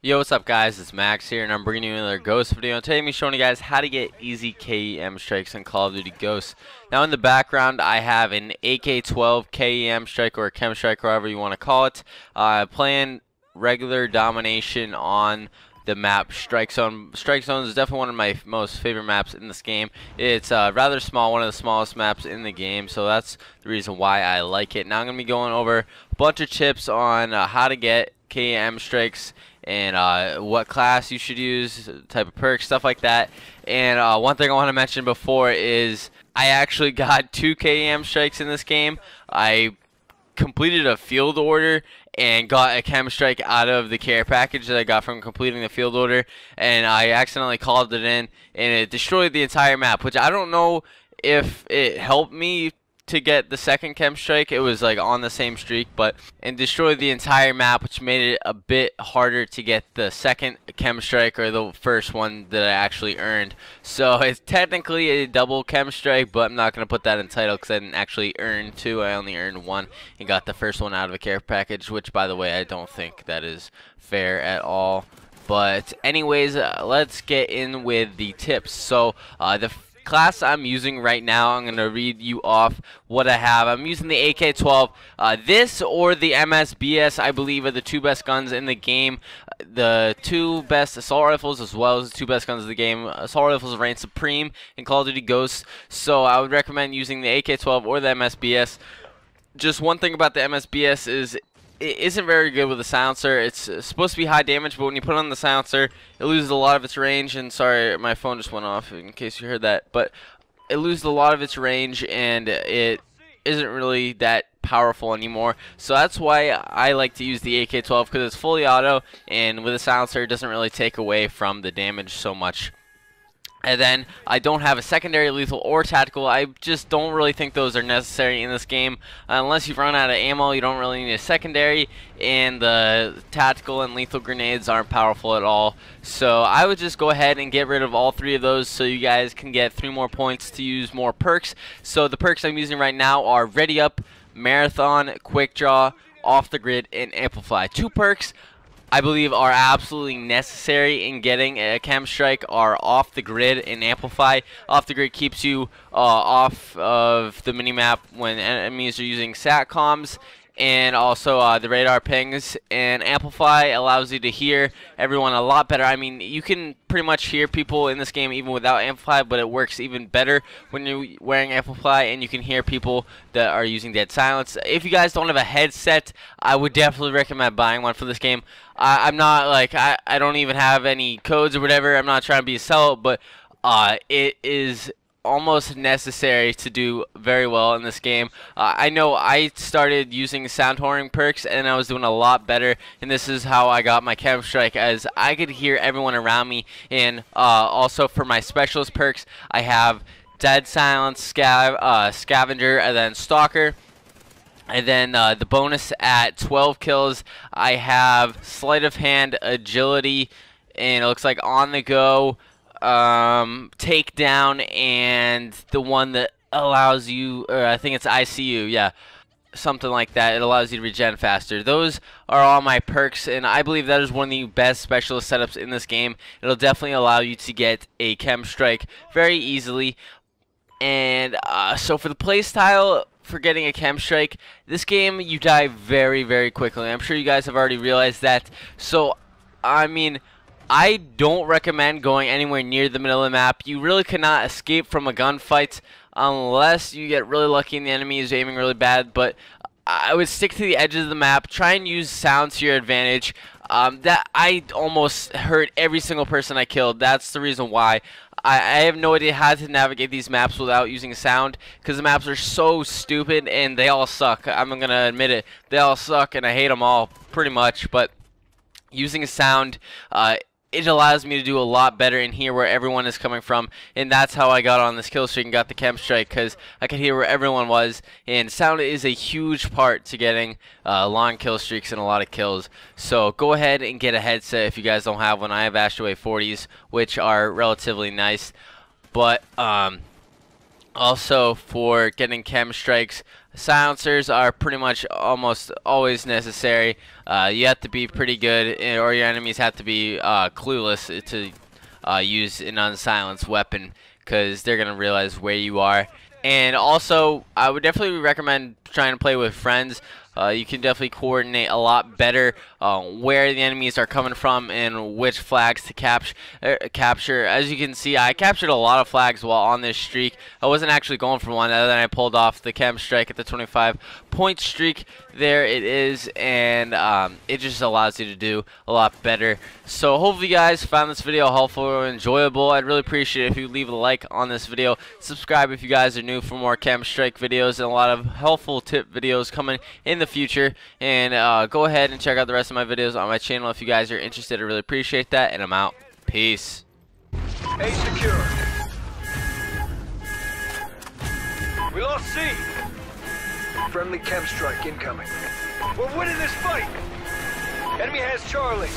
Yo, what's up guys, it's Max here and I'm bringing you another Ghost video. And today I'm showing you guys how to get easy KEM strikes in Call of Duty Ghosts. Now in the background I have an AK-12 KEM strike or a KEM strike, however you want to call it. Playing regular domination on the map Strike Zone. Strike Zone is definitely one of my most favorite maps in this game. It's rather small, one of the smallest maps in the game, so that's the reason why I like it. Now I'm going to be going over a bunch of tips on how to get KEM strikes and what class you should use, type of perks, stuff like that. And one thing I want to mention before is I actually got 2 KEM strikes in this game. I completed a field order and got a KEM strike out of the care package that I got from completing the field order, and I accidentally called it in and it destroyed the entire map, which I don't know if it helped me to get the second KEM strike. It was like on the same streak, but and destroyed the entire map, which made it a bit harder to get the second KEM strike or the first one that I actually earned. So it's technically a double KEM strike, but I'm not going to put that in title because I didn't actually earn 2. I only earned 1 and got the first one out of a care package, which by the way I don't think that is fair at all. But anyways, let's get in with the tips. So the class I'm using right now, I'm going to read you off what I have. I'm using the AK-12. This or the MSBS, I believe, are the 2 best guns in the game. The 2 best assault rifles as well as the 2 best guns of the game. Assault rifles reign supreme in Call of Duty Ghosts, so I would recommend using the AK-12 or the MSBS. Just one thing about the MSBS is it isn't very good with the silencer. It's supposed to be high damage, but when you put on the silencer, it loses a lot of its range. And sorry, my phone just went off in case you heard that. But it loses a lot of its range, and it isn't really that powerful anymore. So that's why I like to use the AK-12, because it's fully auto, and with a silencer, it doesn't really take away from the damage so much. And then I don't have a secondary lethal or tactical. I just don't really think those are necessary in this game. Unless you've run out of ammo, you don't really need a secondary. And the tactical and lethal grenades aren't powerful at all. So I would just go ahead and get rid of all 3 of those so you guys can get 3 more points to use more perks. So the perks I'm using right now are Ready Up, Marathon, Quick Draw, Off the Grid, and Amplify. 2 perks I believe are absolutely necessary in getting a KEM strike are Off the Grid and Amplify. Off the Grid keeps you off of the minimap when enemies are using SATCOMs, and also the radar pings. And Amplify allows you to hear everyone a lot better. I mean, you can pretty much hear people in this game even without Amplify, but it works even better when you're wearing Amplify and you can hear people that are using dead silence. If you guys don't have a headset, I would definitely recommend buying one for this game. I'm not like, I don't even have any codes or whatever. I'm not trying to be a sellout, but it is almost necessary to do very well in this game. I know I started using sound horning perks and I was doing a lot better, and this is how I got my KEM strike, as I could hear everyone around me. And also for my specialist perks, I have dead silence, scavenger, and then stalker. And then the bonus at 12 kills, I have sleight of hand, agility, and it looks like on the go, takedown, and the one that allows you, or I think it's ICU, yeah, something like that. It allows you to regen faster. Those are all my perks, and I believe that is one of the best specialist setups in this game. It'll definitely allow you to get a KEM strike very easily. And so for the playstyle for getting a KEM strike, this game you die very, very quickly. I'm sure you guys have already realized that. So, I mean, I don't recommend going anywhere near the middle of the map. You really cannot escape from a gunfight unless you get really lucky and the enemy is aiming really bad. But I would stick to the edges of the map. Try and use sound to your advantage. That I almost hurt every single person I killed. That's the reason why. I have no idea how to navigate these maps without using sound, because the maps are so stupid and they all suck. I'm going to admit it. They all suck and I hate them all pretty much. But using sound, it allows me to do a lot better and hear where everyone is coming from, and that's how I got on this kill streak and got the KEM strike, because I could hear where everyone was. And sound is a huge part to getting long kill streaks and a lot of kills. So go ahead and get a headset if you guys don't have one. I have Astraway 40s, which are relatively nice, but also for getting KEM strikes, Silencers are pretty much almost always necessary. You have to be pretty good, or your enemies have to be clueless to use an unsilenced weapon, because they're going to realize where you are. And also, I would definitely recommend trying to play with friends. You can definitely coordinate a lot better where the enemies are coming from and which flags to capture. As you can see, I captured a lot of flags while on this streak. I wasn't actually going for one, other than I pulled off the KEM strike at the 25-point streak. There it is, and it just allows you to do a lot better. So hopefully you guys found this video helpful or enjoyable. I'd really appreciate it if you leave a like on this video. Subscribe if you guys are new for more KEM strike videos and a lot of helpful tip videos coming in the future. And go ahead and check out the rest of my videos on my channel if you guys are interested. I really appreciate that, and I'm out. Peace. A secure. We lost C. Friendly KEM strike incoming. We're winning this fight. Enemy has Charlie.